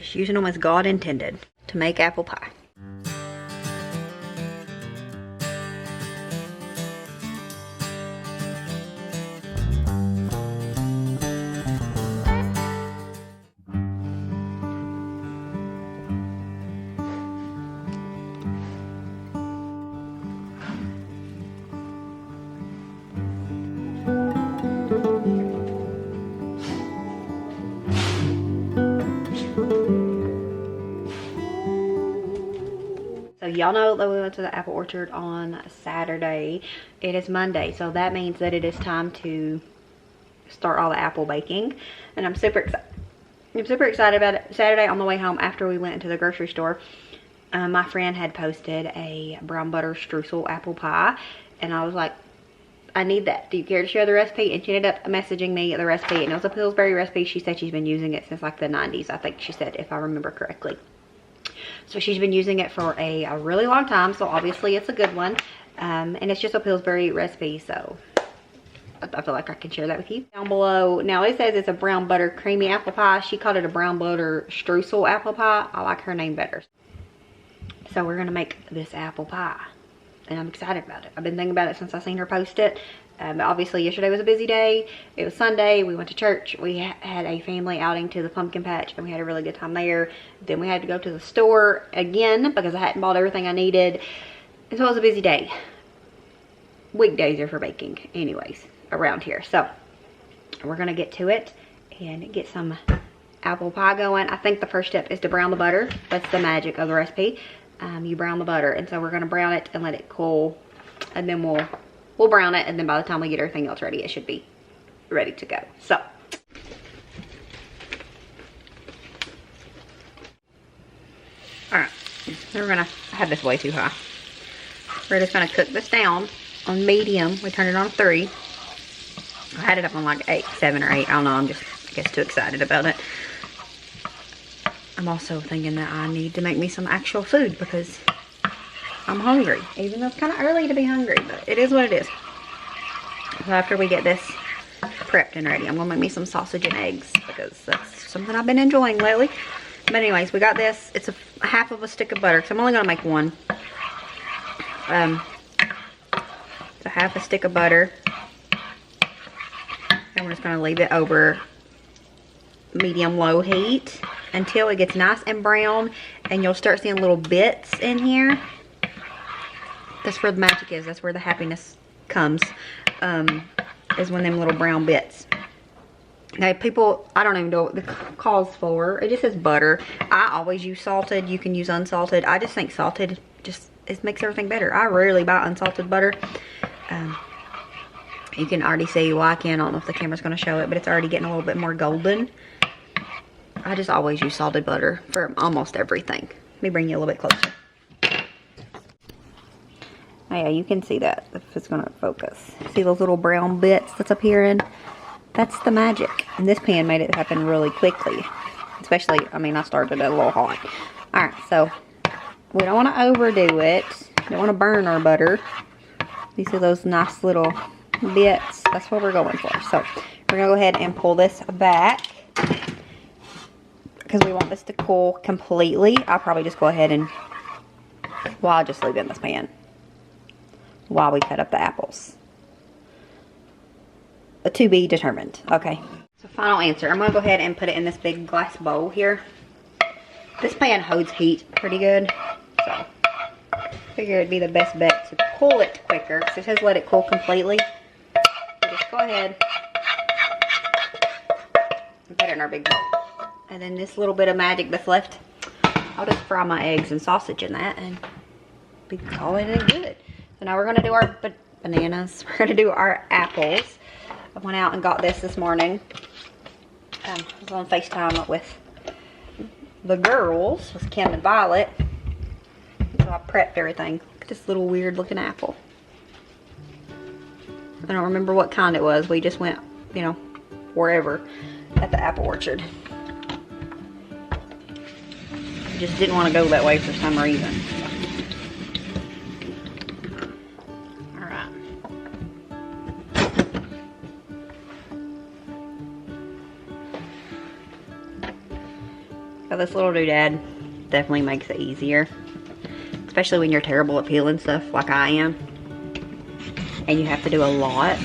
Just using them as God intended, to make apple pie. So y'all know that we went to the apple orchard on Saturday. It is Monday, so that means that it is time to start all the apple baking, and I'm super excited. I'm super excited about it. Saturday on the way home after we went into the grocery store, my friend had posted a brown butter streusel apple pie, and I was like, I need that. Do you care to share the recipe? And she ended up messaging me the recipe, and it was a Pillsbury recipe. She said she's been using it since like the 90s, I think she said, if I remember correctly. So she's been using it for a really long time, so obviously it's a good one. And it's just a Pillsbury recipe, so I feel like I can share that with you. Down below, now it says it's a brown butter creamy apple pie. She called it a brown butter streusel apple pie. I like her name better. So we're gonna make this apple pie, and I'm excited about it. I've been thinking about it since I seen her post it. But obviously yesterday was a busy day. It was Sunday, we went to church. We had a family outing to the pumpkin patch, and we had a really good time there. Then we had to go to the store again because I hadn't bought everything I needed. And so it was a busy day. Weekdays are for baking anyways around here. So we're gonna get to it and get some apple pie going. I think the first step is to brown the butter. That's the magic of the recipe. You brown the butter, and so we're gonna brown it and let it cool, and then we'll brown it, and then by the time we get everything else ready, it should be ready to go. So all right, we're gonna, I had this way too high. We're just gonna cook this down on medium. We turned it on 3. I had it up on like 7 or 8. I don't know, I'm just, I guess, too excited about it. I'm also thinking that I need to make me some actual food because I'm hungry, even though it's kind of early to be hungry, but it is what it is. So after we get this prepped and ready, I'm gonna make me some sausage and eggs because that's something I've been enjoying lately. But anyways, we got this. It's a half of a stick of butter because I'm only gonna make one. It's a half a stick of butter, and we're just gonna leave it over medium-low heat until it gets nice and brown, and you'll start seeing little bits in here. That's where the magic is. That's where the happiness comes, is when them little brown bits. Now people, I don't even know what the calls for. It just says butter. I always use salted. You can use unsalted. I just think salted just, it makes everything better. I rarely buy unsalted butter. You can already see, well, I don't know if the camera's going to show it, but it's already getting a little bit more golden. I just always use salted butter for almost everything. Let me bring you a little bit closer. Oh yeah, you can see that if it's gonna focus. See those little brown bits that's appearing? That's the magic. And this pan made it happen really quickly. Especially, I mean, I started it a little hot. Alright, so we don't want to overdo it. Don't want to burn our butter. You see those nice little bits? That's what we're going for. So we're gonna go ahead and pull this back because we want this to cool completely. I'll probably just go ahead and, well, I'll just leave it in this pan while we cut up the apples. To be determined. Okay. So final answer. I'm going to go ahead and put it in this big glass bowl here. This pan holds heat pretty good. So I figure it'd be the best bet to cool it quicker. So it says let it cool completely. So just go ahead and put it in our big bowl. And then this little bit of magic that's left, I'll just fry my eggs and sausage in that and be calling it good. So now we're going to do our bananas. We're going to do our apples. I went out and got this morning. I was on FaceTime with the girls, with Kim and Violet. So I prepped everything. Look at this little weird looking apple. I don't remember what kind it was. We just went, you know, wherever at the apple orchard. Just didn't want to go that way for some reason. So this little doodad definitely makes it easier. Especially when you're terrible at peeling stuff like I am. And you have to do a lot.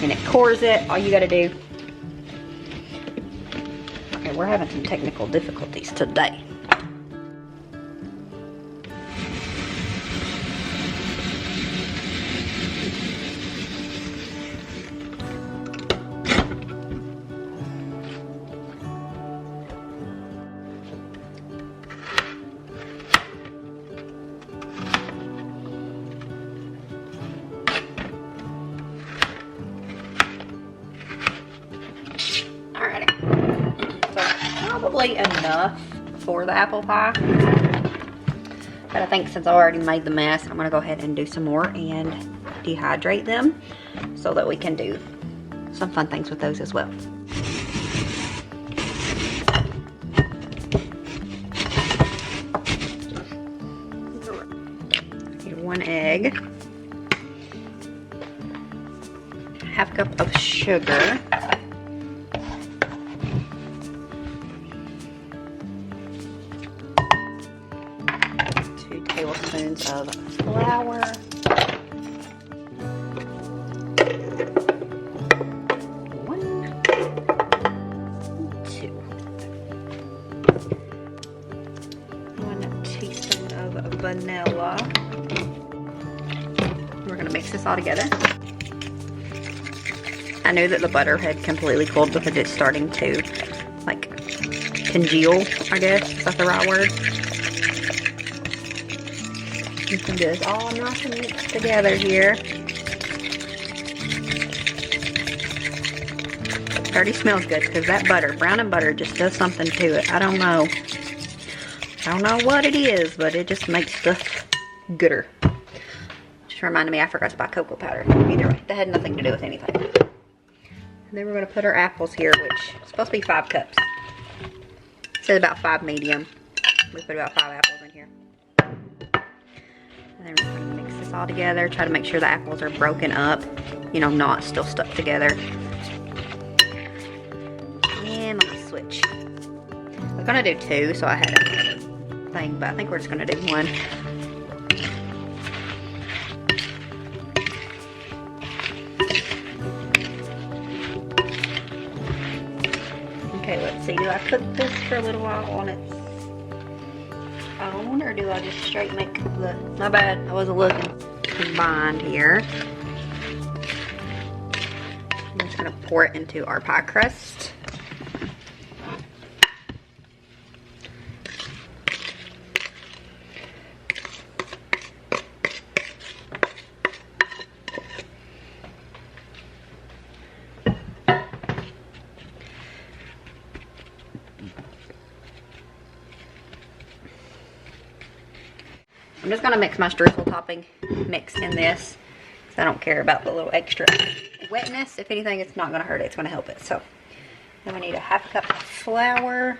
And it cores it, all you gotta do. Okay, we're having some technical difficulties today. Probably enough for the apple pie, but I think since I already made the mess, I'm gonna go ahead and do some more and dehydrate them so that we can do some fun things with those as well. Need 1 egg, ½ cup of sugar, 2 tablespoons of flour, 1, 2, 1 teaspoon of vanilla. We're gonna mix this all together. I knew that the butter had completely cooled because it's starting to like congeal, I guess. Is that the right word? You can do this all nice and mixed together here. It already smells good because that butter, brown and butter, just does something to it. I don't know what it is, but it just makes stuff gooder. Just reminded me I forgot to buy cocoa powder. Either way, that had nothing to do with anything. And then we're going to put our apples here, which is supposed to be 5 cups. It says about 5 medium. We put about 5 apples in here. And then we're going to mix this all together. Try to make sure the apples are broken up. You know, not still stuck together. And let me switch. I was going to do 2, so I had a thing, but I think we're just going to do 1. Okay, let's see. Do I cook this for a little while on its own, or do I just straight make the... My bad, I wasn't looking. Combined here. I'm just gonna pour it into our pie crust. I'm just going to mix my streusel topping mix in this, because I don't care about the little extra wetness. If anything, it's not going to hurt it. It's going to help it. So then we need a ½ cup of flour.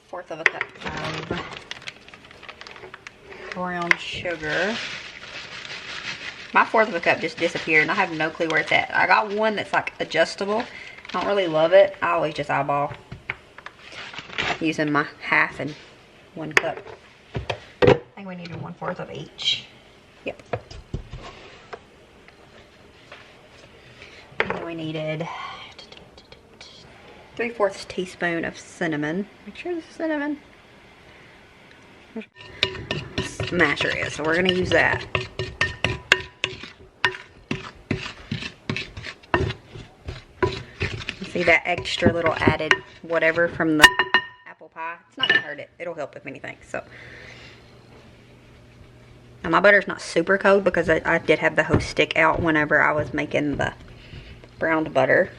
Fourth of a cup of brown sugar. My 1/4 of a cup just disappeared and I have no clue where it's at. I got one that's like adjustable. I don't really love it. I always just eyeball using my ½ and 1 cup. I think we needed 1/4 of each. Yep. And then we needed 3/4 teaspoon of cinnamon. Make sure this is cinnamon. Masher is, so we're gonna use that. See that extra little added whatever from the apple pie? It's not gonna hurt it. It'll help if anything. So now my butter's not super cold because I did have the hose stick out whenever I was making the browned butter.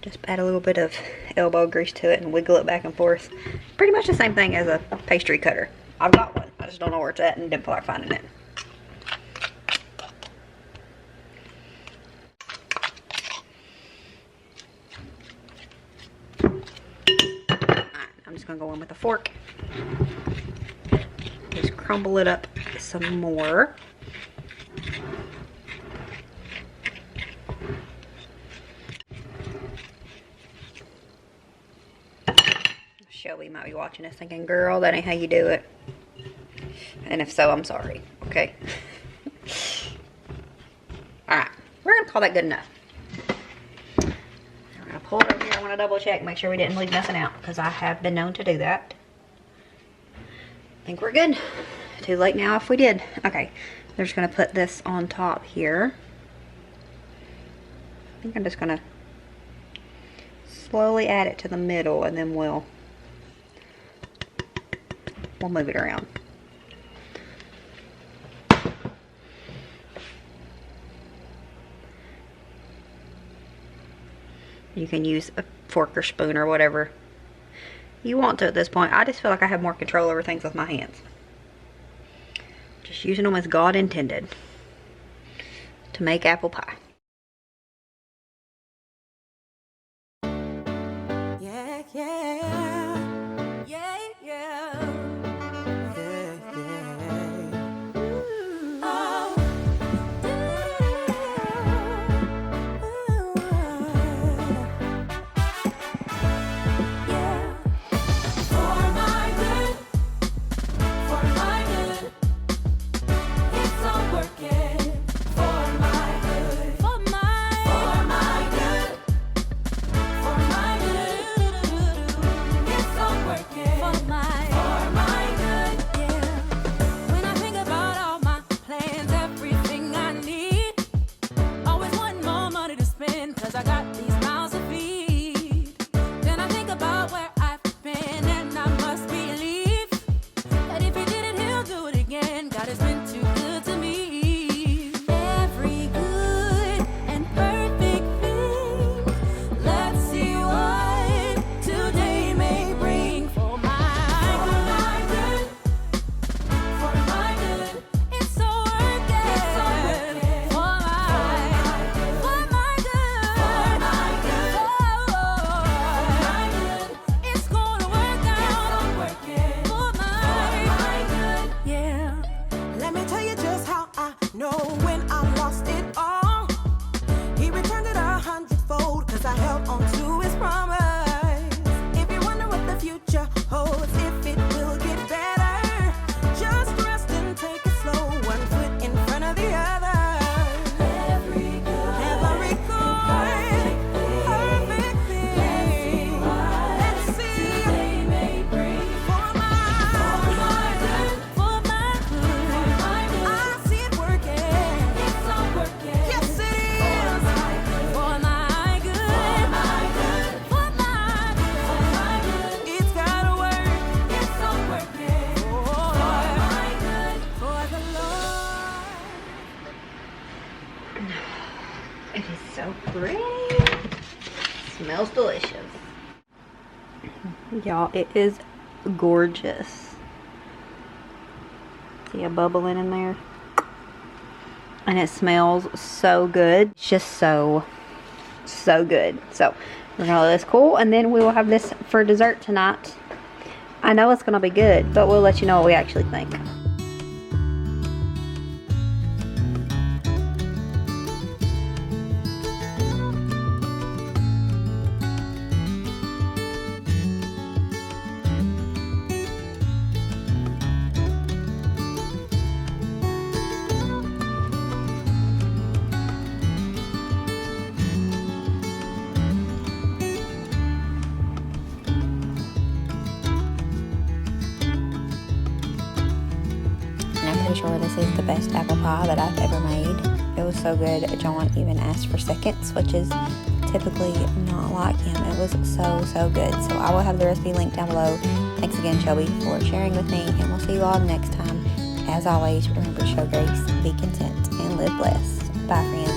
Just add a little bit of elbow grease to it and wiggle it back and forth. Pretty much the same thing as a pastry cutter. I've got one. I just don't know where it's at and didn't feel like finding it. I'm just gonna go in with a fork. Just crumble it up some more. Shelby might be watching this thinking, girl, that ain't how you do it. And if so, I'm sorry. Okay. Alright. We're going to call that good enough. We're going to pull it over here. I want to double check. Make sure we didn't leave nothing out. Because I have been known to do that. I think we're good. Too late now if we did. Okay. They're just going to put this on top here. I think I'm just going to slowly add it to the middle, and then we'll move it around. You can use a fork or spoon or whatever you want to at this point. I just feel like I have more control over things with my hands. Just using them as God intended to make apple pie. Yeah, yeah, yeah, yeah. It is so pretty. Smells delicious. Y'all, it is gorgeous. See a bubbling in there? And it smells so good. It's just so good. So we're gonna let this cool, and then we will have this for dessert tonight. I know it's gonna be good, but we'll let you know what we actually think. I'm pretty sure this is the best apple pie that I've ever made. It was so good, John even asked for seconds, which is typically not like him. It was so good. So I will have the recipe linked down below. Thanks again, Shelby, for sharing with me, and we'll see you all next time. As always, remember to show grace, be content, and live blessed. Bye, friends.